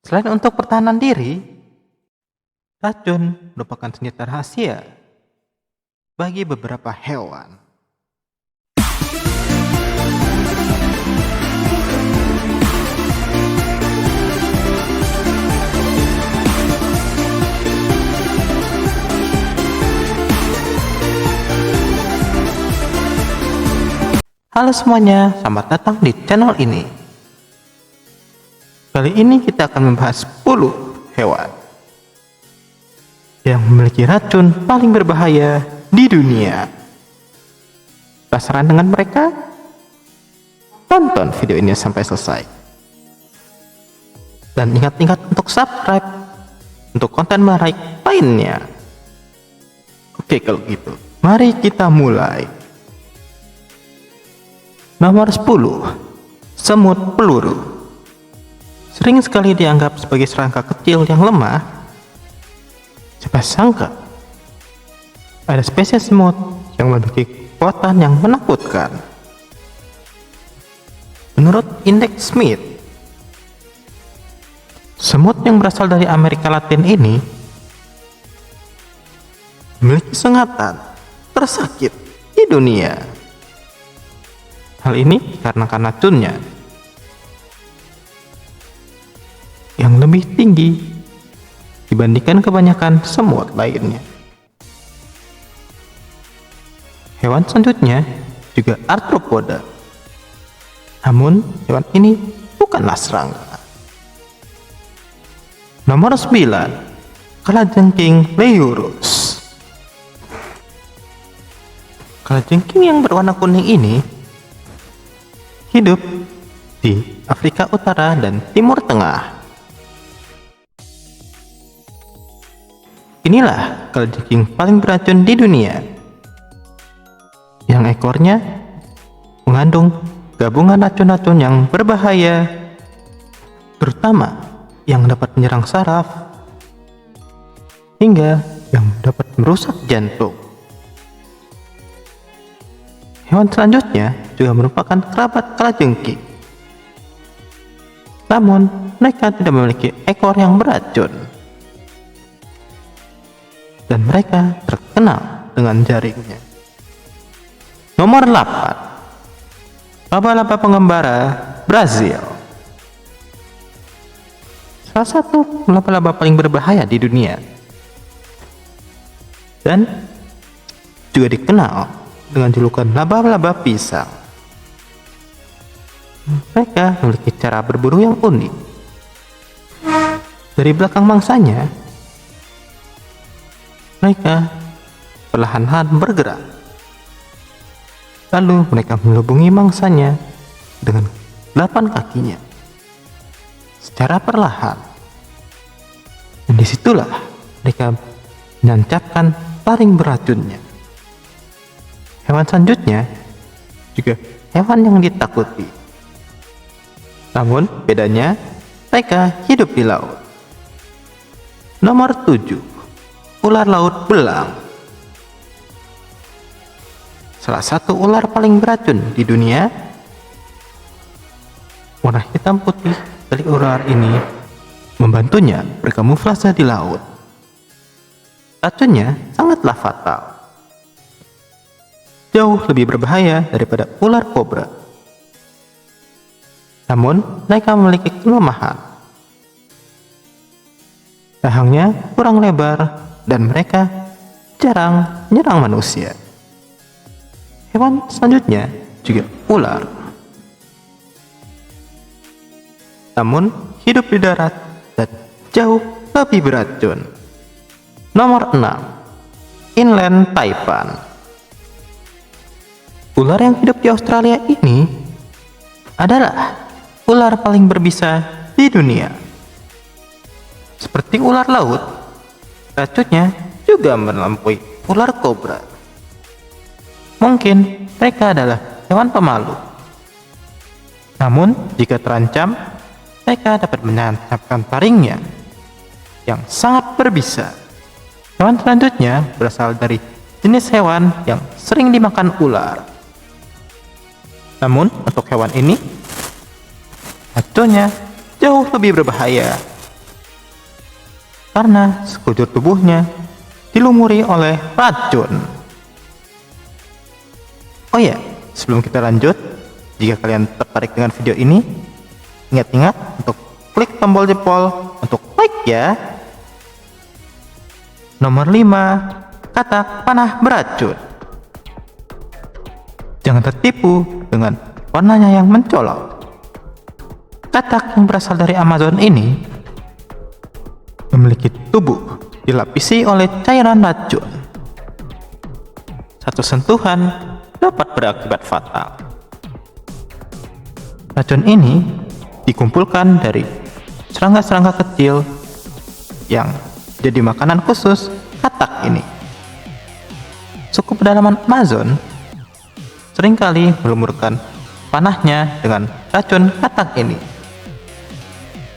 Selain untuk pertahanan diri, racun merupakan senjata rahasia bagi beberapa hewan. Halo semuanya, selamat datang di channel ini. Kali ini kita akan membahas 10 hewan yang memiliki racun paling berbahaya di dunia. Penasaran dengan mereka? Tonton video ini sampai selesai. Dan ingat-ingat untuk subscribe untuk konten menarik lainnya. Oke, kalau gitu, mari kita mulai. Nomor 10. Semut peluru. Sering sekali dianggap sebagai serangga kecil yang lemah. Siapa sangka ada spesies semut yang memiliki kekuatan yang menakutkan. Menurut Indeks Smith, semut yang berasal dari Amerika Latin ini memiliki sengatan tersakit di dunia. Hal ini karena racunnya yang lebih tinggi dibandingkan kebanyakan semut lainnya. Hewan selanjutnya juga arthropoda. Namun hewan ini bukanlah serangga. Nomor 9. Kalajengking leiurus. Kalajengking yang berwarna kuning ini hidup di Afrika Utara dan Timur Tengah. Inilah kalajengking paling beracun di dunia, yang ekornya mengandung gabungan racun-racun yang berbahaya, terutama yang dapat menyerang saraf hingga yang dapat merusak jantung. Hewan selanjutnya juga merupakan kerabat kalajengking. Namun, mereka tidak memiliki ekor yang beracun. Dan mereka terkenal dengan jaringnya. Nomor 8. Laba-laba pengembara Brazil. Salah satu laba-laba paling berbahaya di dunia. Dan juga dikenal dengan julukan laba-laba pisang. Mereka memiliki cara berburu yang unik. Dari belakang mangsanya, mereka perlahan-lahan bergerak. Lalu mereka melubungi mangsanya dengan 8 kakinya secara perlahan. Dan disitulah mereka menancapkan taring beracunnya. Hewan selanjutnya juga hewan yang ditakuti. Namun bedanya, mereka hidup di laut. Nomor 7. Ular laut belang. Salah satu ular paling beracun di dunia. Warna hitam putih dari ular ini membantunya berkamuflase di laut. Racunnya sangatlah fatal, jauh lebih berbahaya daripada ular kobra. Namun, mereka memiliki kelemahan. Rahangnya kurang lebar dan mereka jarang menyerang manusia. Hewan selanjutnya juga ular. Namun, hidup di darat dan jauh lebih beracun. Nomor 6. Inland taipan. Ular yang hidup di Australia ini adalah ular paling berbisa di dunia. Seperti ular laut, racunnya juga melampaui ular kobra. Mungkin mereka adalah hewan pemalu. Namun, jika terancam, mereka dapat menancapkan taringnya yang sangat berbisa. Hewan selanjutnya berasal dari jenis hewan yang sering dimakan ular. Namun untuk hewan ini racunnya jauh lebih berbahaya karena sekujur tubuhnya dilumuri oleh racun. Oh ya, sebelum kita lanjut, jika kalian tertarik dengan video ini, ingat-ingat untuk klik tombol jempol untuk like ya. Nomor 5, katak panah beracun. Jangan tertipu dengan warnanya yang mencolok. Katak yang berasal dari Amazon ini memiliki tubuh dilapisi oleh cairan racun. Satu sentuhan dapat berakibat fatal. Racun ini dikumpulkan dari serangga-serangga kecil yang jadi makanan khusus katak ini. Suku pedalaman Amazon seringkali melumurkan panahnya dengan racun katak ini.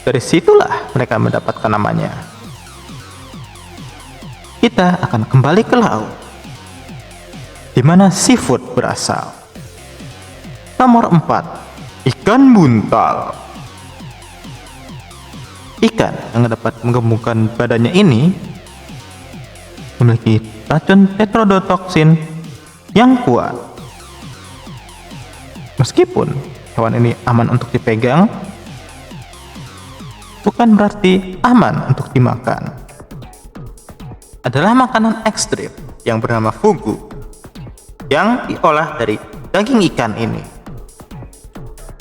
Dari situlah mereka mendapatkan namanya. Kita akan kembali ke laut, di mana seafood berasal. Nomor 4, ikan buntal. Ikan yang dapat menggembungkan badannya ini memiliki racun tetrodotoksin yang kuat. Meskipun hewan ini aman untuk dipegang, bukan berarti aman untuk dimakan. Adalah makanan ekstrim yang bernama fugu, yang diolah dari daging ikan ini.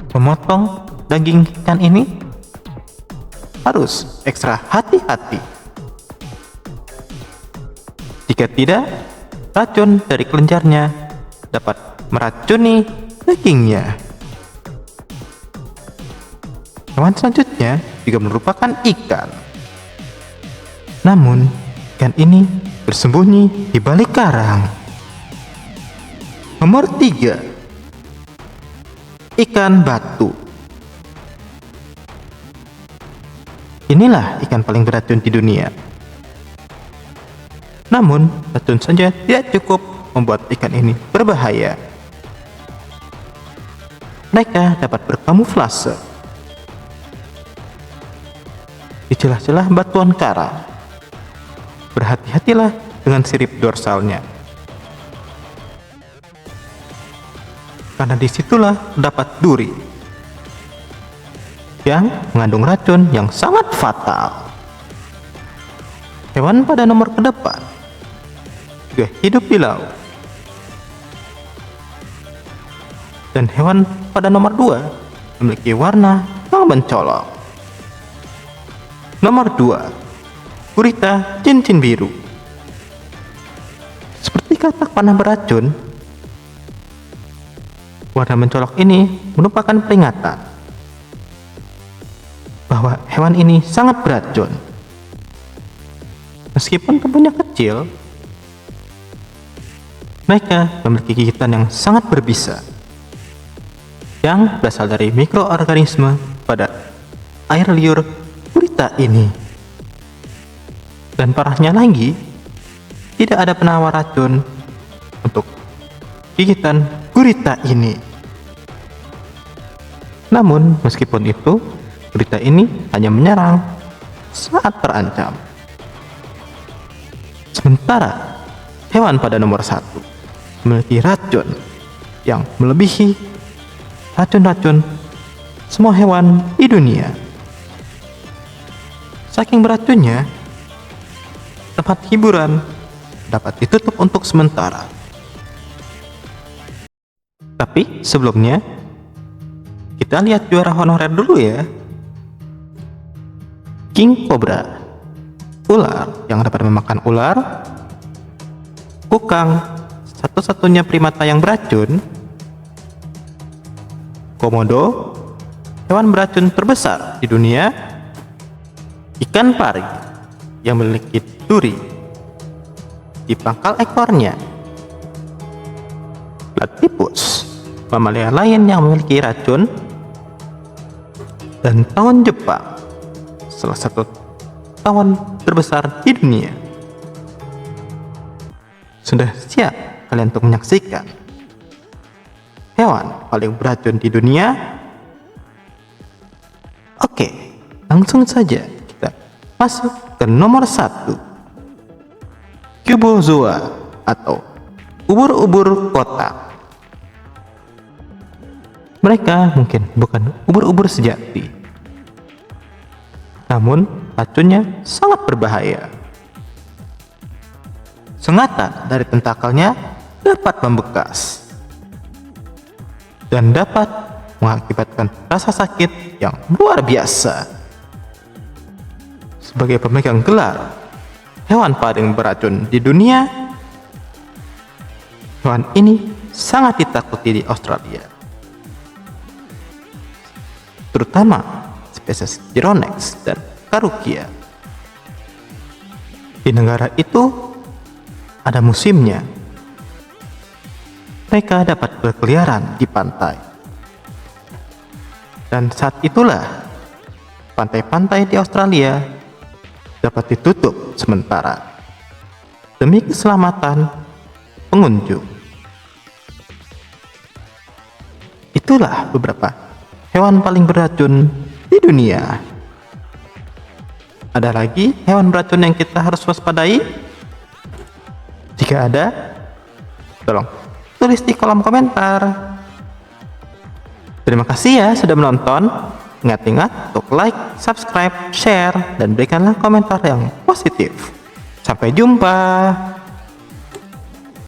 Memotong daging ikan ini harus ekstra hati-hati. Jika tidak, racun dari kelenjarnya dapat meracuni dagingnya. Hewan selanjutnya juga merupakan ikan. Namun, ikan ini bersembunyi di balik karang. Nomor 3, ikan batu. Inilah ikan paling beracun di dunia. Namun, racun saja tidak cukup membuat ikan ini berbahaya. Mereka dapat berkamuflase di celah-celah batuan karang. Berhati-hatilah dengan sirip dorsalnya, karena disitulah terdapat duri yang mengandung racun yang sangat fatal. Hewan pada nomor ke-8 juga hidup di laut. Dan hewan pada nomor 2 memiliki warna yang mencolok. Nomor 2, gurita cincin biru. Seperti katak panah beracun, warna mencolok ini merupakan peringatan bahwa hewan ini sangat beracun. Meskipun tubuhnya kecil, mereka memiliki gigitan yang sangat berbisa yang berasal dari mikroorganisme pada air liur gurita ini. Dan parahnya lagi, tidak ada penawar racun untuk gigitan gurita ini. Namun meskipun itu, gurita ini hanya menyerang saat terancam. Sementara hewan pada nomor 1 memiliki racun yang melebihi racun-racun semua hewan di dunia. Saking beracunnya, tempat hiburan dapat ditutup untuk sementara. Tapi sebelumnya, kita lihat juara honorer dulu ya. King Cobra, ular yang dapat memakan ular. Kukang, satu-satunya primata yang beracun. Komodo, hewan beracun terbesar di dunia. Ikan pari yang memiliki duri di pangkal ekornya. Platypus, mamalia lain yang memiliki racun. Dan tawon Jepang, salah satu tawon terbesar di dunia. Sudah siap kalian untuk menyaksikan hewan paling beracun di dunia? Oke, langsung saja kita masuk ke nomor 1, Cubozoa atau ubur-ubur kotak. Mereka mungkin bukan ubur-ubur sejati, namun racunnya sangat berbahaya. Sengatan dari tentakelnya dapat membekas dan dapat mengakibatkan rasa sakit yang luar biasa. Sebagai pemegang gelar hewan paling beracun di dunia, hewan ini sangat ditakuti di Australia, terutama spesies Chironex dan Carukia. Di negara itu ada musimnya. Mereka dapat berkeliaran di pantai, dan saat itulah pantai-pantai di Australia dapat ditutup sementara demi keselamatan pengunjung. Itulah beberapa hewan paling beracun di dunia. Ada lagi hewan beracun yang kita harus waspadai? Jika ada, tolong tulis di kolom komentar. Terima kasih ya sudah menonton. Ingat-ingat untuk like, subscribe, share, dan berikanlah komentar yang positif. Sampai jumpa.